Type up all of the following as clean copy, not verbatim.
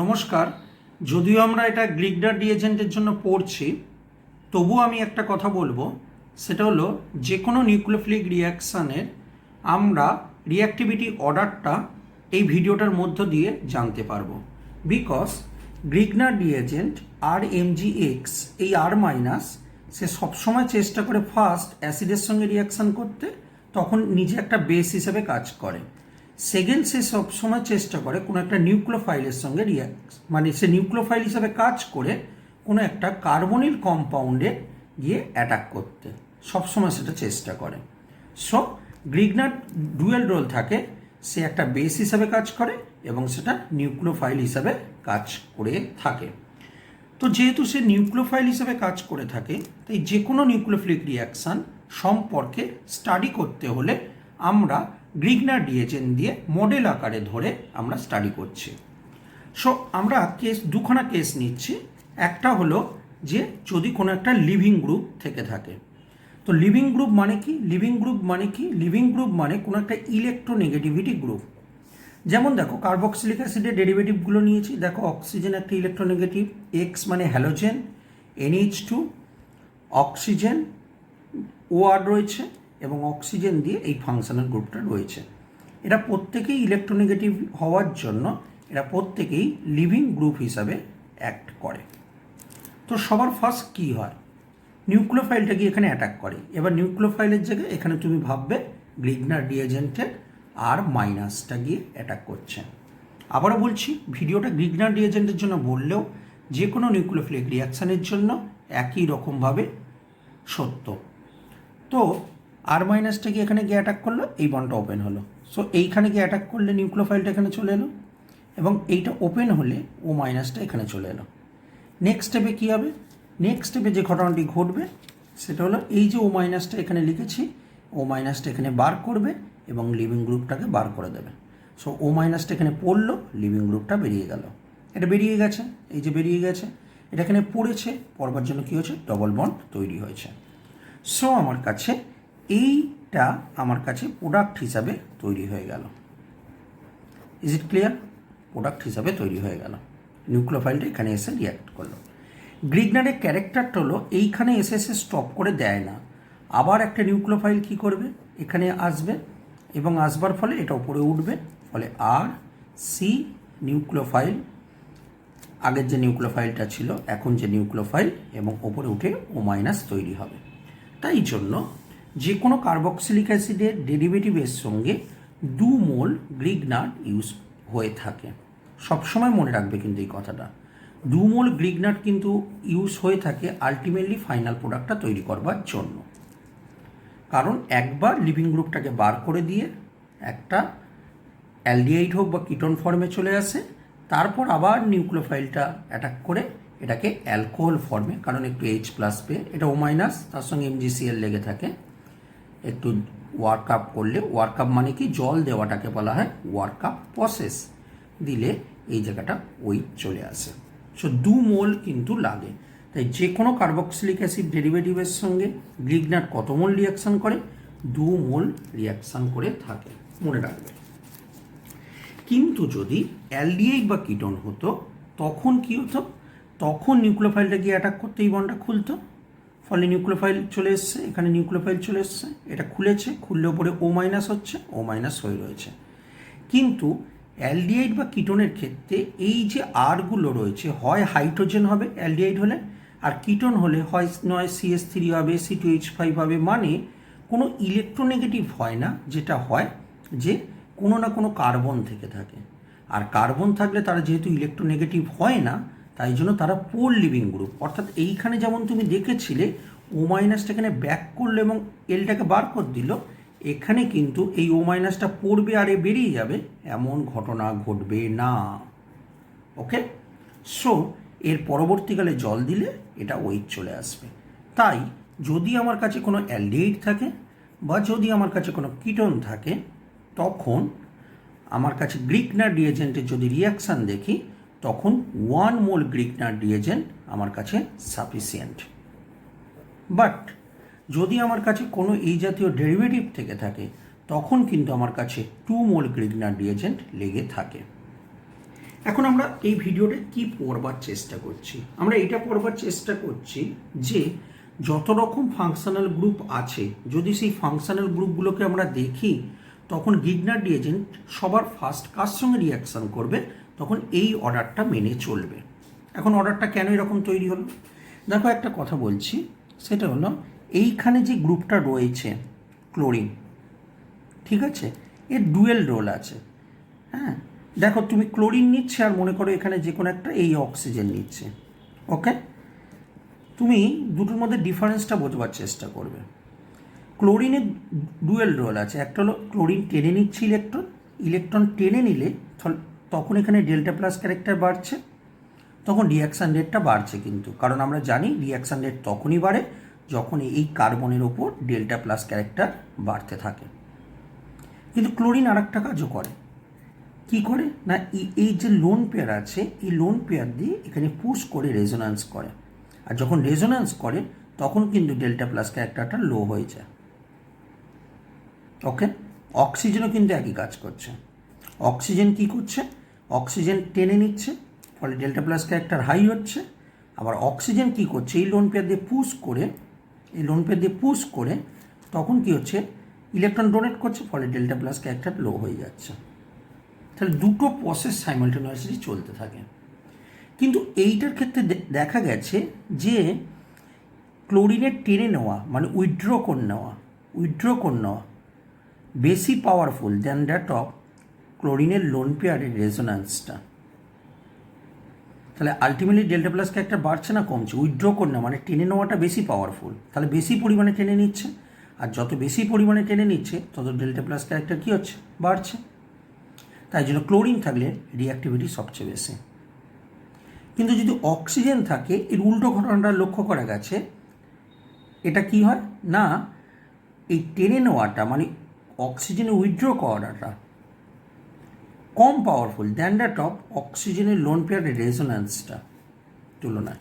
নমস্কার। যদিও আমরা এটা গ্রিগনার রিএজেন্টের জন্য পড়ছি, তবুও আমি একটা কথা বলবো, সেটা হলো যে কোনো নিউক্লিওফিলিক রিয়াকশানের আমরা রিঅ্যাক্টিভিটি অর্ডারটা এই ভিডিওটার মধ্য দিয়ে জানতে পারবো। বিকজ গ্রিগনার রিএজেন্ট RMgX এই R মাইনাস সে সবসময় চেষ্টা করে ফার্স্ট অ্যাসিডের সঙ্গে রিয়াকশান করতে, তখন নিজে একটা বেস হিসেবে কাজ করে। সেকেন্ড, সে সবসময় চেষ্টা করে কোনো একটা নিউক্লিওফাইলের সঙ্গে মানে সে নিউক্লিওফাইল হিসাবে কাজ করে কোনো একটা কার্বনিল কম্পাউন্ডে গিয়ে অ্যাটাক করতে সবসময় সেটা চেষ্টা করে। সো গ্রিগনার ডুয়েল রোল থাকে, সে একটা বেস হিসাবে কাজ করে এবং সেটা নিউক্লিওফাইল হিসাবে কাজ করে থাকে। তো যেহেতু সে নিউক্লিওফাইল হিসেবে কাজ করে থাকে, তাই যে কোনো নিউক্লিওফিলিক রিয়াকশান সম্পর্কে স্টাডি করতে হলে আমরা গ্রিগনার রিএজেন্ট দিয়ে মডেল আকারে ধরে আমরা স্টাডি করছি। সো আমরা দুখানা কেস নিচ্ছি। একটা হলো যে যদি কোনো একটা লিভিং গ্রুপ থেকে থাকে, তো লিভিং গ্রুপ মানে কি? লিভিং গ্রুপ মানে কোনো একটা ইলেকট্রোনেগেটিভিটি গ্রুপ। যেমন দেখো, কার্বক্সিলিক অ্যাসিডের ডেরিভেটিভগুলো নিয়েছি। দেখো, অক্সিজেন একটা ইলেকট্রোনেগেটিভ, X মানে হ্যালোজেন, NH2, অক্সিজেন OR রয়েছে এবং অক্সিজেন দিয়ে এই ফাংশনাল গ্রুপটা রয়েছে। এরা প্রত্যেকেই ইলেকট্রোনেগেটিভ হওয়ার জন্য এরা প্রত্যেকেই লিভিং গ্রুপ হিসাবে অ্যাক্ট করে। তো সবার ফার্স্ট কী হয়, নিউক্লিওফাইলটা গিয়ে এখানে অ্যাটাক করে। এবার নিউক্লিওফাইলের জায়গায় এখানে তুমি ভাববে গ্রিগনার রিএজেন্টের R মাইনাসটা গিয়ে অ্যাটাক করছে। আবারও বলছি, ভিডিওটা গ্রিগনার রিএজেন্টের জন্য বললেও যে কোনো নিউক্লিওফিলিক রিয়াকশানের জন্য একই রকমভাবে সত্য। তো R মাইনাসটা গিয়ে এখানে গিয়ে অ্যাটাক করলো, এই বন্ডটা ওপেন হলো। সো এইখানে গিয়ে অ্যাটাক করলে নিউক্লিওফাইলটা এখানে চলে এলো এবং এইটা ওপেন হলে O মাইনাসটা এখানে চলে এলো। নেক্সট স্টেপে কী হবে? নেক্সট স্টেপে যে ঘটনাটি ঘটবে সেটা হলো এই যে O মাইনাসটা এখানে লিখেছি, O মাইনাসটা এখানে বার করবে এবং লিভিং গ্রুপটাকে বার করে দেবে। সো O মাইনাসটা এখানে পড়লো, লিভিং গ্রুপটা বেরিয়ে গেল। এটা বেরিয়ে গেছে, এই যে বেরিয়ে গেছে, এটা এখানে পড়েছে, পড়বার জন্য কী হয়েছে? ডবল বন্ড তৈরি হয়েছে। সো আমার কাছে এইটা প্রোডাক্ট হিসাবে তৈরি হয়ে গেল। Is it clear? প্রোডাক্ট হিসাবে তৈরি হয়ে গেল। নিউক্লিওফাইলটা এখানে এসে রিয়াক্ট করলো। গ্রিগনারের ক্যারেক্টারটা হলো এইখানে এসে স্টপ করে দেয় না, আবার একটা নিউক্লিওফাইল কী করবে? এখানে আসবে এবং আসবার ফলে এটা উপরে উঠবে, ফলে RC নিউক্লিওফাইল, আগের যে নিউক্লিওফাইলটা ছিল এখন যে নিউক্লিওফাইল, এবং ওপরে উঠে O মাইনাস তৈরি হবে। তাই জন্য যে কোনো কার্বক্সিলিক অ্যাসিডের ডেরিভেটিভের সঙ্গে 2 মোল গ্রিগনার ইউজ হয়ে থাকে। সবসময় মনে রাখবে কিন্তু এই কথাটা, 2 মোল গ্রিগনার কিন্তু ইউজ হয়ে থাকে আলটিমেটলি ফাইনাল প্রোডাক্টটা তৈরি করবার জন্য। কারণ একবার লিভিং গ্রুপটাকে বার করে দিয়ে একটা অ্যালডিহাইড হোক বা কিটোন ফর্মে চলে আসে, তারপর আবার নিউক্লিওফাইলটা অ্যাটাক করে এটাকে অ্যালকোহল ফর্মে, কারণ একটু H+ পেয়ে এটা O মাইনাস, তার সঙ্গে MgCl লেগে থাকে, একটু ওয়ার্ক আপ করলে, ওয়ার্ক আপ মানে কি? জল দেওয়াটাকে বলা হয় ওয়ার্ক আপ প্রসেস, দিলে এই জায়গাটা ওই চলে আসে। সো 2 মোল কিন্তু লাগে। তাই যে কোনো কার্বক্সিলিক অ্যাসিড ডেরিভেটিভের সঙ্গে গ্রিগনার কত মোল রিয়াকশান করে? 2 মোল রিয়াকশান করে থাকে, মনে রাখবে। কিন্তু যদি অ্যালডিহাইড বা কিটোন হতো তখন কি হতো? তখন নিউক্লিওফাইলটা গিয়ে অ্যাটাক করতে এই বন্ডটা খুলতো, ফলে নিউক্লিওফাইল চলে এসছে, এখানে নিউক্লিওফাইল চলে এসছে, এটা খুলেছে, খুললে ওপরে O মাইনাস হচ্ছে, O মাইনাস হয়ে রয়েছে। কিন্তু অ্যালডিহাইড বা কিটোনের ক্ষেত্রে এই যে Rগুলো রয়েছে, হয় হাইড্রোজেন হবে অ্যালডিহাইড হলে, আর কিটোন হলে হয় নয় CH3 হবে, C2H5 হবে, মানে কোনো ইলেকট্রোনেগেটিভ হয় না। যেটা হয় যে কোনো না কোনো কার্বন থেকে থাকে, আর কার্বন থাকলে তারা যেহেতু ইলেকট্রোনেগেটিভ হয় না, তাই জন্য তারা পোর লিভিং গ্রুপ। অর্থাৎ এইখানে যেমন তুমি দেখেছিলে O মাইনাসটা এখানে ব্যাক করলো এবং এলটাকে বার করে দিল, এখানে কিন্তু এই O মাইনাসটা পড়বে আর বেরিয়ে যাবে, এমন ঘটনা ঘটবে না। ওকে, সো এর পরবর্তীকালে জল দিলে এটা ওয়েট চলে আসবে। তাই যদি আমার কাছে কোনো অ্যালডিহাইড থাকে বা যদি আমার কাছে কোনো কিটোন থাকে, তখন আমার কাছে গ্রিগনার রিএজেন্টের যদি রিয়াকশান দেখি, তখন 1 মোল গ্রিগনার রিএজেন্ট আমার কাছে সাফিসিয়েন্ট। বাট যদি আমার কাছে কোনো এই জাতীয় ডেরিভেটিভ থেকে থাকে, তখন কিন্তু আমার কাছে 2 মোল গ্রিগনার রিএজেন্ট লেগে থাকে। এখন আমরা এই ভিডিওতে কি পড়বার চেষ্টা করছি? আমরা এটা পড়বার চেষ্টা করছি যে যত রকম ফাংশনাল গ্রুপ আছে, যদি সেই ফাংশনাল গ্রুপগুলোকে আমরা দেখি, তখন গিগনার রিএজেন্ট সবার ফার্স্ট কার সঙ্গে রিয়াকশান করবে, তখন এই অর্ডারটা মেনে চলবে। এখন অর্ডারটা কেন এরকম তৈরি হলো? দেখো, একটা কথা বলছি, সেটা হলো এইখানে যে গ্রুপটা রয়েছে ক্লোরিন, ঠিক আছে, এর ডুয়েল রোল আছে। হ্যাঁ, দেখো, তুমি ক্লোরিন নিচ্ছে আর মনে করো এখানে যে কোনো একটা এই অক্সিজেন নিচ্ছে, ওকে? তুমি দুটোর মধ্যে ডিফারেন্সটা বোঝবার চেষ্টা করবে। ক্লোরিনের ডুয়েল রোল আছে, একটা হলো ক্লোরিন টেনে নিচ্ছে ইলেকট্রন টেনে নিলে তখন এখানে ডেল্টা প্লাস ক্যারেক্টার বাড়ছে, তখন রিয়াকশান রেটটা বাড়ছে। কিন্তু কারণ আমরা জানি রিয়াকশান রেট তখনই বাড়ে যখন এই কার্বনের ওপর ডেল্টা প্লাস ক্যারেক্টার বাড়তে থাকে। কিন্তু ক্লোরিন আর একটা কাজও করে। কি করে না, এই যে লোন পেয়ার আছে, এই লোন পেয়ার দিয়ে এখানে পুশ করে রেজোন্যান্স করে, আর যখন রেজোন্যান্স করে তখন কিন্তু ডেল্টা প্লাস ক্যারেক্টারটা লো হয়ে যায়, ওকে? অক্সিজেনও কিন্তু একই কাজ করছে। অক্সিজেন কি করছে? অক্সিজেন টেনে নিচ্ছে, ফলে ডেল্টা প্লাস ক্যারেক্টার হাই হচ্ছে। আবার অক্সিজেন কি করছে? এই লোন পেয়ার দিয়ে পুশ করে তখন কি হচ্ছে? ইলেকট্রন ডোনেট করছে, ফলে ডেল্টা প্লাস ক্যারেক্টার লো হয়ে যাচ্ছে। তাহলে দুটো প্রসেস সাইমালটেনিয়াসলি চলতে থাকে। কিন্তু এইটার ক্ষেত্রে দেখা গেছে যে ক্লোরিনের টেনে নেওয়া মানে উইথড্র করে নেওয়া বেশি পাওয়ারফুল দ্যান দ্যাট অফ ক্লোরিনের লোন পেয়ারের রেজোন্যান্সটা। তাহলে আলটিমেটলি ডেল্টা প্লাস ক্যারেক্টার বাড়ছে না কমছে? উইথড্র করে নেওয়া মানে টেনে নেওয়াটা বেশি পাওয়ারফুল, তাহলে বেশি পরিমাণে টেনে নিচ্ছে, আর যত বেশি পরিমাণে টেনে নিচ্ছে তত ডেল্টা প্লাস ক্যারেক্টার কী হচ্ছে? বাড়ছে। তাই জন্য ক্লোরিন থাকলে রিঅ্যাক্টিভিটি সবচেয়ে বেশি। কিন্তু যদি অক্সিজেন থাকে, এর উল্টো ঘটনাটা লক্ষ্য করা গেছে। এটা কি হয় না, এই টেনে নেওয়াটা মানে অক্সিজেনের উইথড্র করাটা কম পাওয়ারফুল দ্যান দ্যাট অফ অক্সিজেনের লোন পেয়ারের রেজোন্যান্সটা তুলনায়।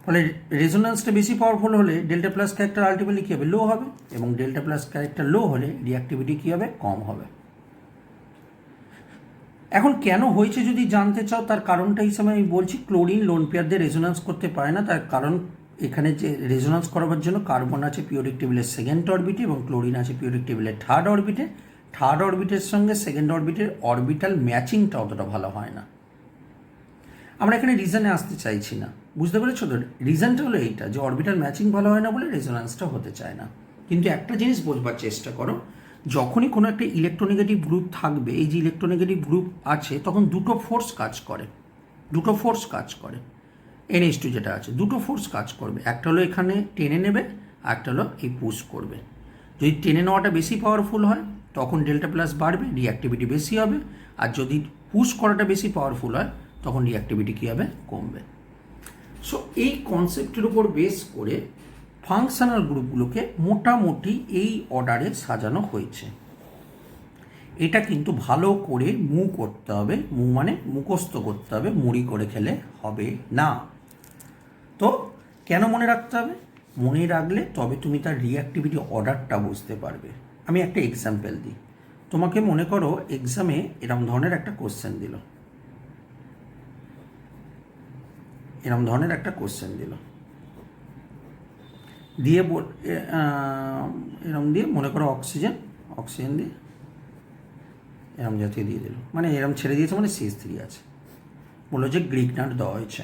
ফলে রেজোন্যান্সটা বেশি পাওয়ারফুল হলে ডেল্টা প্লাস ক্যারেক্টার আলটিমেটলি কী হবে? লো হবে, এবং ডেল্টা প্লাস ক্যারেক্টার লো হলে রিঅ্যাক্টিভিটি কী হবে? কম হবে। এখন কেন হয়েছে যদি জানতে চাও, তার কারণটা হিসাবে আমি বলছি, ক্লোরিন লোন পেয়ার দিয়ে রেজোন্যান্স করতে পারে না। তার কারণ এখানে যে রেজোন্যান্স করাবার জন্য কার্বন আছে পিরিয়ডিক টেবিলের সেকেন্ড অরবিটে এবং ক্লোরিন আছে পিরিয়ডিক টেবিলের থার্ড অরবিটের সঙ্গে সেকেন্ড অরবিটের অরবিটাল ম্যাচিংটা অতটা ভালো হয় না। আমরা এখানে রিজনে আসতে চাইছি না, বুঝতে পেরেছো তো? রিজনটা হলো এইটা যে অরবিটাল ম্যাচিং ভালো হয় না বলে রেজোন্যান্সটা হতে চায় না। কিন্তু একটা জিনিস বোঝবার চেষ্টা করো, যখনই কোনো একটা ইলেকট্রোনেগেটিভ গ্রুপ থাকবে, এই যে ইলেকট্রোনেগেটিভ গ্রুপ আছে, তখন দুটো ফোর্স কাজ করে। NH2 যেটা আছে, দুটো ফোর্স কাজ করবে। একটা হলো এখানে টেনে নেবে, আর একটা হলো এই পুশ করবে। যদি টেনে নেওয়াটা বেশি পাওয়ারফুল হয় তখন ডেল্টা প্লাস বাড়বে, রিঅ্যাক্টিভিটি বেশি হবে। আর যদি পুশ করাটা বেশি পাওয়ারফুল হয় তখন রিঅ্যাক্টিভিটি কী হবে? কমবে। সো এই কনসেপ্টের উপর বেস করে ফাংশনাল গ্রুপগুলোকে মোটামুটি এই অর্ডারে সাজানো হয়েছে। এটা কিন্তু ভালো করে করতে হবে, মানে মুখস্থ করতে হবে, মুড়ি করে খেলে হবে না। তো কেন মনে রাখতে হবে? মনে রাখলে তবে তুমি তার রিঅ্যাক্টিভিটি অর্ডারটা বুঝতে পারবে। আমি একটা এক্সাম্পল দিই তোমাকে। মনে করো এক্সামে এরম ধরনের একটা কোশ্চেন দিল, দিয়ে এরম দিয়ে মনে করো অক্সিজেন দিয়ে এরম জাতীয় দিয়ে দিল, মানে এরম ছেড়ে দিয়েছে, মানে CH3 আছে। বললো যে গ্রিগনার দেওয়া হয়েছে।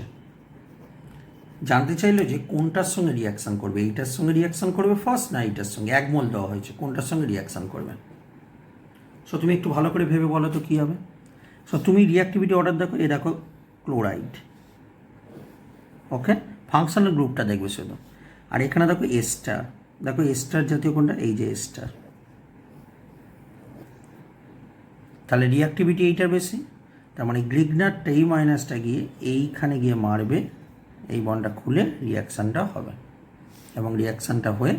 জানতে চাইলো যে কোনটার সঙ্গে রিয়াকশান করবে, এইটার সঙ্গে রিয়াকশান করবে ফার্স্ট না এইটার সঙ্গে? 1 মোল দেওয়া হয়েছে, কোনটার সঙ্গে রিয়াকশান করবে? সো তুমি একটু ভালো করে ভেবে বলো তো কী হবে। সো তুমি রিঅ্যাক্টিভিটি অর্ডার দেখো, দেখো ক্লোরাইড, ওকে? ফাংশনাল গ্রুপটা দেখবে শুধু। আর এখানে দেখো এস্টার, দেখো এস্টার জাতীয় কোনটা? এই যে এস্টার। তাহলে রিঅ্যাক্টিভিটি এইটার বেশি, তার মানে গ্রিগনারটা এই মাইনাসটা গিয়ে এইখানে গিয়ে মারবে, এই বন্ডটা খুলে রিয়াকশানটা হবে, এবং রিয়াকশানটা হয়ে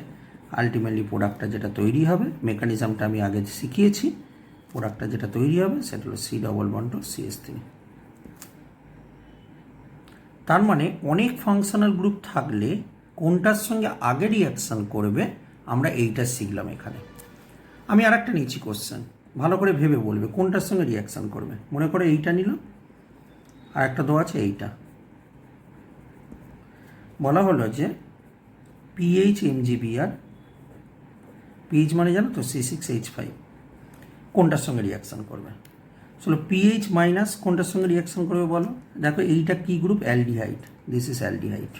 আলটিমেটলি প্রোডাক্টটা যেটা তৈরি হবে, মেকানিজমটা আমি আগে শিখিয়েছি, প্রোডাক্টটা যেটা তৈরি হবে সেটা হলো C ডবল বন্ড CH3। তার মানে অনেক ফাংশনাল গ্রুপ থাকলে কোনটার সঙ্গে আগে রিয়াকশান করবে আমরা এইটা শিখলাম এখানে। আমি আর একটা নিচ্ছি কোশ্চেন, ভালো করে ভেবে বলবে কোনটার সঙ্গে রিয়াকশান করবে। মনে করো এইটা নিল, আর একটা দেওয়া আছে এইটা, বলা হলো যে পিএইচ এমজিবিআর, পিএইচ মানে জানো তো C6H5, কোনটার সঙ্গে রিয়াকশান করবে? চলো পিএইচ মাইনাস কোনটার সঙ্গে রিয়াকশান করবে বলো? দেখো এইটা কি group? Aldehyde, this is aldehyde.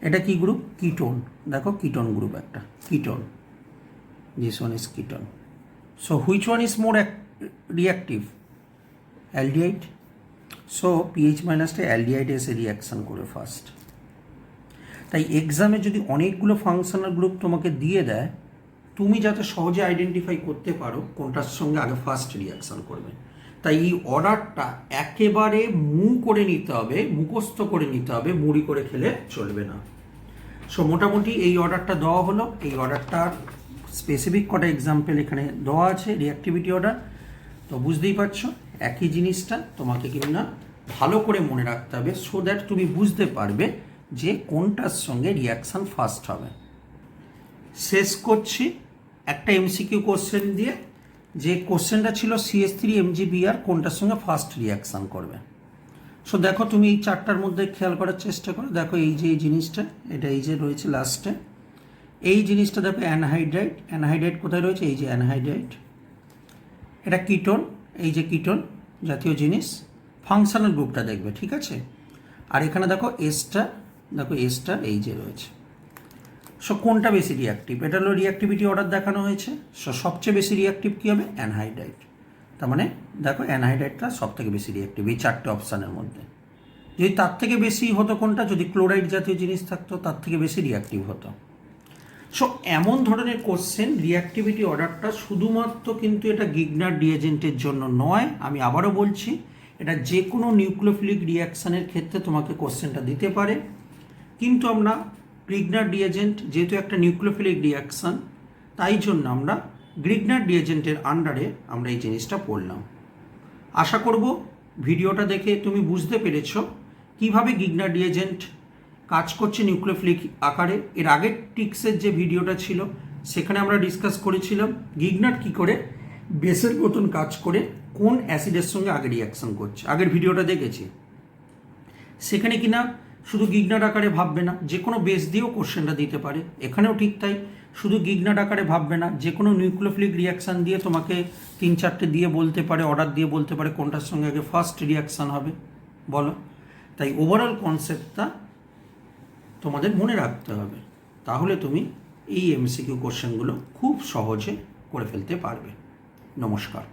এটা কি গ্রুপ? কিটোন, দেখো কিটোন গ্রুপ একটা, ketone, this one is ketone. So which one is more reactive? Aldehyde. So pH মাইনাসটা অ্যালডিহাইডে এসে রিয়াকশান করে ফার্স্ট। তাই এক্সামে যদি অনেকগুলো ফাংশনাল গ্রুপ তোমাকে দিয়ে দেয়, তুমি যাতে সহজে আইডেন্টিফাই করতে পারো কোনটার সঙ্গে আগে ফার্স্ট রিয়াকশান করবে, তাই এই অর্ডারটা একেবারে করে নিতে হবে, মুখস্থ করে নিতে হবে, মুড়ি করে খেলে চলবে না। সো মোটামুটি এই অর্ডারটা দেওয়া হলো। এই অর্ডারটার স্পেসিফিক কটা এক্সাম্পল এখানে দেওয়া আছে, রিঅ্যাক্টিভিটি অর্ডার। তো বুঝতেই পারছো একই জিনিসটা তোমাকে কিন্তু না ভালো করে মনে রাখতে হবে, সো দ্যাট তুমি বুঝতে পারবে যে কোনটার সঙ্গে রিয়াকশান ফার্স্ট হবে। শেষ করছি একটা এমসিকিউ কোশ্চেন দিয়ে, যে কোশ্চেনটা ছিল CH3MgBr কোনটার সঙ্গে ফার্স্ট রিয়াকশান করবে। সো দেখো তুমি এই চারটার মধ্যে খেয়াল করার চেষ্টা করো। দেখো এই যে এই জিনিসটা, এটা এই যে রয়েছে লাস্টে, এই জিনিসটা দেখো অ্যানহাইড্রাইড। অ্যানহাইড্রাইড কোথায় রয়েছে? এই যে অ্যানহাইড্রাইড। এটা কিটোন, এই যে কিটোন জাতীয় জিনিস। ফাংশনাল গ্রুপটা দেখবে, ঠিক আছে? আর এখানে দেখো এসটা, দেখো এসটা এই যে রয়েছে। সো কোনটা বেশি রিঅ্যাক্টিভ? এটা হলো রিঅ্যাক্টিভিটি অর্ডার দেখানো হয়েছে। সো সবচেয়ে বেশি রিঅ্যাক্টিভ কী হবে? অ্যানহাইড্রাইড। তার মানে দেখো অ্যানহাইড্রাইডটা সব থেকে বেশি রিঅ্যাক্টিভ এই চারটে অপশানের মধ্যে। যদি তার থেকে বেশি হতো কোনটা? যদি ক্লোরাইড জাতীয় জিনিস থাকতো তার থেকে বেশি রিঅ্যাক্টিভ হতো। সো এমন ধরনের কোশ্চেন রিঅ্যাক্টিভিটি অর্ডারটা শুধুমাত্র কিন্তু এটা গিগনার রিয়েজেন্টের জন্য নয়, আমি আবারও বলছি, এটা যে কোনো নিউক্লিওফিলিক রিয়াকশানের ক্ষেত্রে তোমাকে কোশ্চেনটা দিতে পারে। কিন্তু আমরা গ্রিগনার রিয়েজেন্ট যেহেতু একটা নিউক্লিওফিলিক রিয়াকশান, তাই জন্য আমরা গ্রিগনার রিয়েজেন্টের আন্ডারে আমরা এই জিনিসটা পড়লাম। আশা করব ভিডিওটা দেখে তুমি বুঝতে পেরেছো কিভাবে গিগনার রিয়েজেন্ট কাজ করছে নিউক্লিওফিলিক আকারে। এর আগের টিক্সের যে ভিডিওটা ছিল সেখানে আমরা ডিসকাস করেছিলাম গিগনার কী করে বেসের মতন কাজ করে কোন অ্যাসিডের সঙ্গে আগে রিয়াকশান করছে। আগের ভিডিওটা দেখেছি, সেখানে কিনা শুধু গিগনার আকারে ভাববে না, যে কোনো বেস দিয়েও কোশ্চেনটা দিতে পারে। এখানেও ঠিক তাই, শুধু গিগনার আকারে ভাববে না, যে কোনো নিউক্লিওফিলিক রিয়াকশান দিয়ে তোমাকে 3-4টে দিয়ে বলতে পারে, অর্ডার দিয়ে বলতে পারে কোনটার সঙ্গে আগে ফার্স্ট রিয়াকশান হবে বলো। তাই ওভারঅল কনসেপ্টটা তোমাদের মনে রাখতে হবে, তাহলে তুমি এই এমসিকিউ কোশ্চেনগুলো খুব সহজে করে ফেলতে পারবে। নমস্কার।